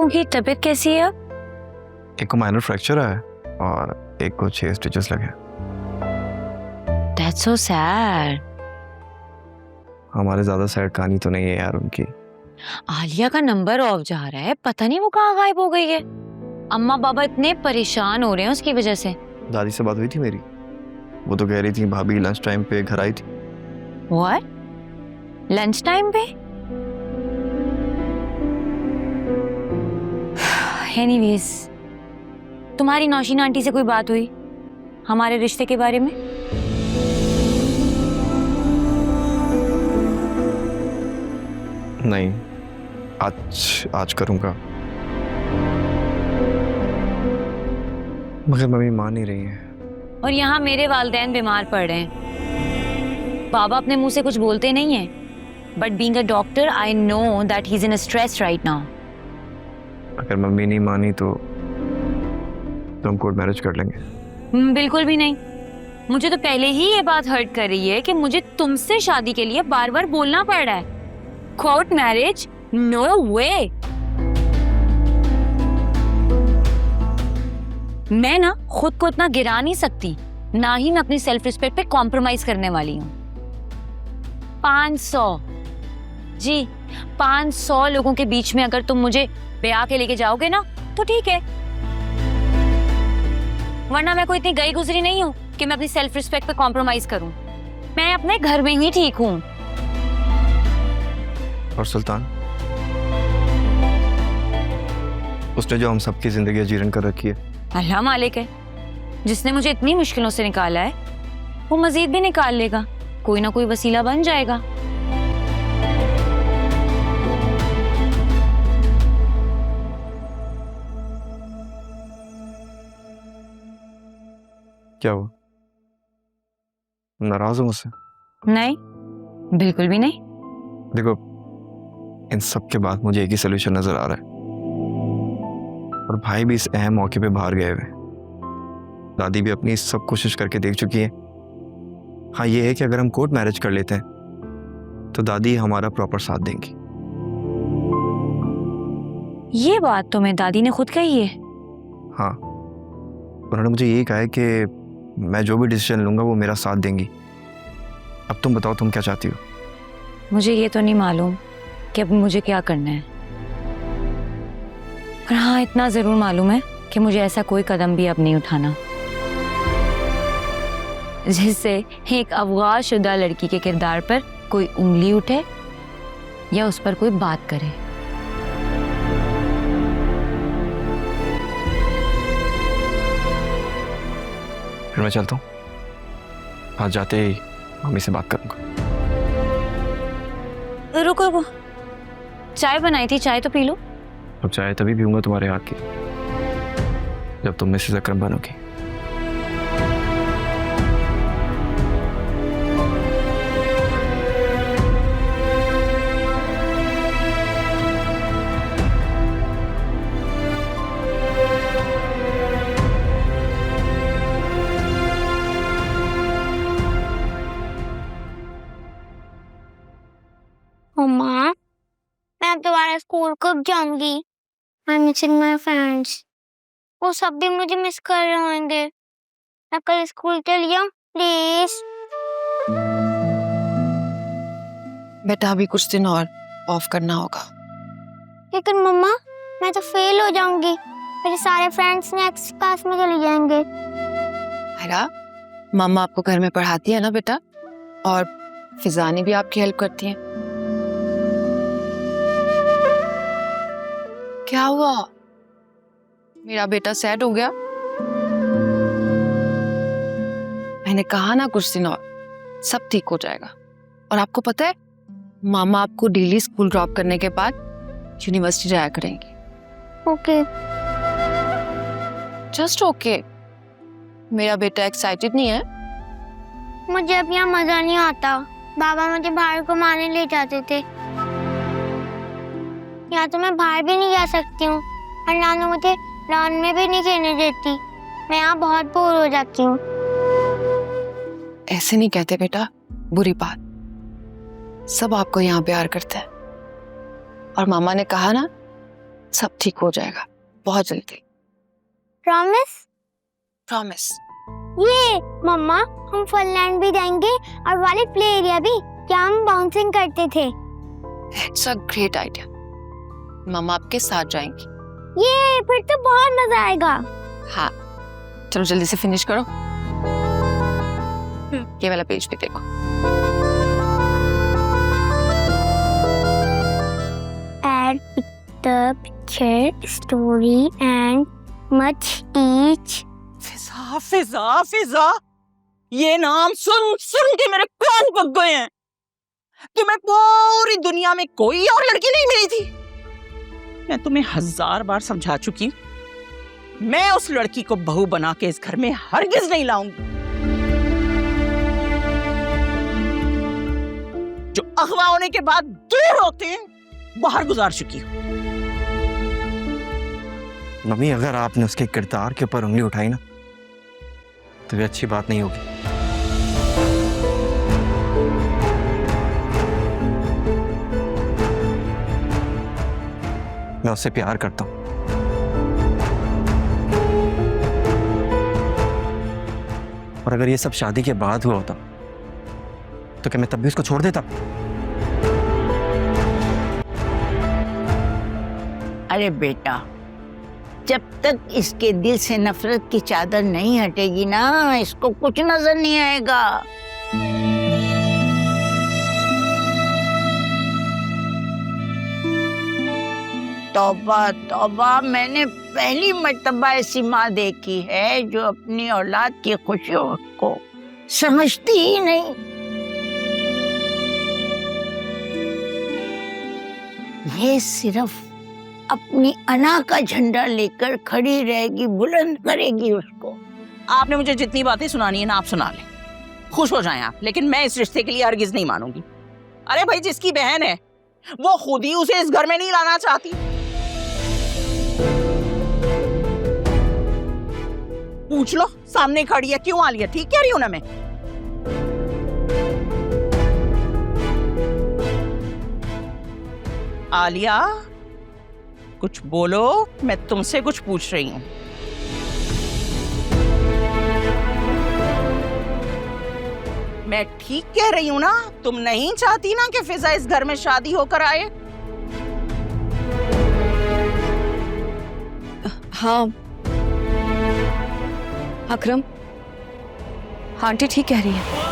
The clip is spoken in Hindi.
उनकी तबीयत कैसी है अब? एक को माइनर फ्रैक्चर है और एक को 6 स्टिचेस लगे। That's so sad. हमारे ज्यादा सैड कहानी तो नहीं है यार उनकी। आलिया का नंबर ऑफ जा रहा है, पता नहीं वो कहाँ गायब हो गई है। अम्मा बाबा इतने परेशान हो रहे हैं उसकी वजह से। दादी से बात हुई थी मेरी, वो तो कह रही थी भाभी लंच टाइम पे घर आई थी। What? लंच टाइम पे? एनीवेज, तुम्हारी नौशीन आंटी से कोई बात हुई हमारे रिश्ते के बारे में? नहीं, आज करूंगा, मगर मम्मी मान नहीं रही है। और यहाँ मेरे वालिदैन बीमार पड़ रहे हैं। बाबा अपने मुंह से कुछ बोलते नहीं है, but being a doctor I know that he is in a stress right now. अगर मम्मी नहीं मानी तो हम कोर्ट मैरिज कर लेंगे। बिल्कुल भी नहीं। मुझे तो पहले ही ये बात हर्ट कर रही है कि मुझे तुमसे शादी के लिए बार बार बोलना पड़ रहा है। Court marriage? नो वे। मैं ना खुद को इतना गिरा नहीं सकती, ना ही मैं अपनी सेल्फ रिस्पेक्ट पे कॉम्प्रोमाइज करने वाली हूँ। 500 जी 500 लोगों के बीच में अगर तुम मुझे ब्याह के लेके जाओगे ना तो ठीक है, वरना मैं कोई इतनी गई गुजरी नहीं हूँ कि मैं अपनी सेल्फ रिस्पेक्ट पे कॉम्प्रोमाइज करूँ। मैं अपने घर में ही ठीक हूँ। और सुल्तान, उसने जो हम सबकी जिंदगी जीर्ण कर रखी है, अल्लाह मालिक है। जिसने मुझे इतनी मुश्किलों से निकाला है वो मजीद भी निकाल लेगा, कोई ना कोई वसीला बन जाएगा। क्या हुआ, नाराज हो मुझसे? नहीं, बिल्कुल भी नहीं। देखो, इन सब के बाद मुझे एक ही सोल्यूशन नजर आ रहा है, और भाई भी इस अहम मौके पे बाहर गए हुए। दादी भी अपनी सब कोशिश करके देख चुकी है। हाँ, ये है कि अगर हम कोर्ट मैरिज कर लेते हैं तो दादी हमारा प्रॉपर साथ देंगी। ये बात तो मैं दादी ने खुद कही है। हाँ, उन्होंने मुझे यही कहा है कि मैं जो भी डिसीजन लूंगा वो मेरा साथ देंगी। अब तुम बताओ, तुम क्या चाहती हो? मुझे ये तो नहीं मालूम कि अब मुझे क्या करना है, पर हाँ इतना जरूर मालूम है कि मुझे ऐसा कोई कदम भी अब नहीं उठाना जिससे एक अगवा-शुदा लड़की के किरदार पर कोई उंगली उठे या उस पर कोई बात करे। फिर मैं चलता हूँ, आज जाते ही मम्मी से बात करूंगा। रुको रुको, चाय बनाई थी, चाय तो पी लो। अब चाय तभी पीऊंगा तुम्हारे हाथ की जब तुम मिसेस अकरम बनोगी। मम्मा, मैं दोबारा स्कूल कब जाऊंगी? I missing my friends. वो सब भी मुझे मिस कर रहे होंगे। मैं कल स्कूल चली जाऊं प्लीज। बेटा अभी कुछ दिन और ऑफ करना होगा। लेकिन मम्मा, मैं तो फेल हो जाऊंगी। मेरे सारे फ्रेंड्स नेक्स्ट क्लास में चले जाएंगे। हैरा, मम्मा आपको घर में पढ़ाती है ना बेटा, और फिजानी भी आपकी हेल्प करती है। क्या हुआ, मेरा बेटा सैड हो गया? मैंने कहा ना कुछ दिन और सब ठीक हो जाएगा। और आपको पता है, मामा आपको डेली स्कूल ड्रॉप करने के बाद यूनिवर्सिटी जाया करेंगी। ओके। Just okay. मेरा बेटा एक्साइटेड नहीं है? मुझे अब यहाँ मजा नहीं आता। बाबा मुझे बाहर घुमाने ले जाते थे। यहाँ तो मैं बाहर भी नहीं जा सकती हूँ, और नानू मुझे लॉन में भी नहीं खेलने देती। मैं यहाँ बहुत बोर हो जाती हूँ। ऐसे नहीं कहते बेटा, बुरी बात। सब आपको यहाँ प्यार करते हैं। और मामा ने कहा ना, सब ठीक हो जाएगा बहुत जल्दी, प्रॉमिस? प्रॉमिस। ये मम्मा, हम फनलैंड भी जाएंगे और वाले प्ले एरिया भी, क्या हम बाउंसिंग करते थे। It's a great idea. मम्मा आपके साथ जाएंगी। ये फिर तो बहुत मजा आएगा। हाँ, चलो जल्दी से फिनिश करो। ये वाला पेज भी देखो। Add the picture, story and much each. फिजा फिजा फिजा, ये नाम सुन सुन के मेरे कान पक गए हैं। तुम्हें पूरी दुनिया में कोई और लड़की नहीं मिली थी। मैं तुम्हें 1000 बार समझा चुकी हूं, मैं उस लड़की को बहू बना के इस घर में हरगिज नहीं लाऊंगी। जो अगवा होने के बाद दूर होते हैं, बाहर गुजार चुकी हूं। मम्मी, अगर आपने उसके किरदार के ऊपर उंगली उठाई ना, तो ये अच्छी बात नहीं होगी। मैं उससे प्यार करता हूं। और अगर ये सब शादी के बाद हुआ होता, तो क्या मैं तब भी उसको छोड़ देता? अरे बेटा, जब तक इसके दिल से नफरत की चादर नहीं हटेगी ना, इसको कुछ नजर नहीं आएगा। तौबा तौबा, मैंने पहली मर्तबा ऐसी माँ देखी है जो अपनी औलाद की खुशियों को समझती ही नहीं। ये सिर्फ अपनी अना का झंडा लेकर खड़ी रहेगी, बुलंद करेगी उसको। आपने मुझे जितनी बातें सुनानी है ना, आप सुना लें, खुश हो जाएं आप, लेकिन मैं इस रिश्ते के लिए हरगिज नहीं मानूंगी। अरे भाई, जिसकी बहन है वो खुद ही उसे इस घर में नहीं लाना चाहती। पूछ लो, सामने खड़ी है, क्यों आलिया ठीक कह रही हूं ना मैं? आलिया, कुछ बोलो, मैं तुमसे कुछ पूछ रही हूं। मैं ठीक कह रही हूं ना? तुम नहीं चाहती ना कि फिजा इस घर में शादी होकर आए? हाँ अकरम, आंटी ठीक कह रही है।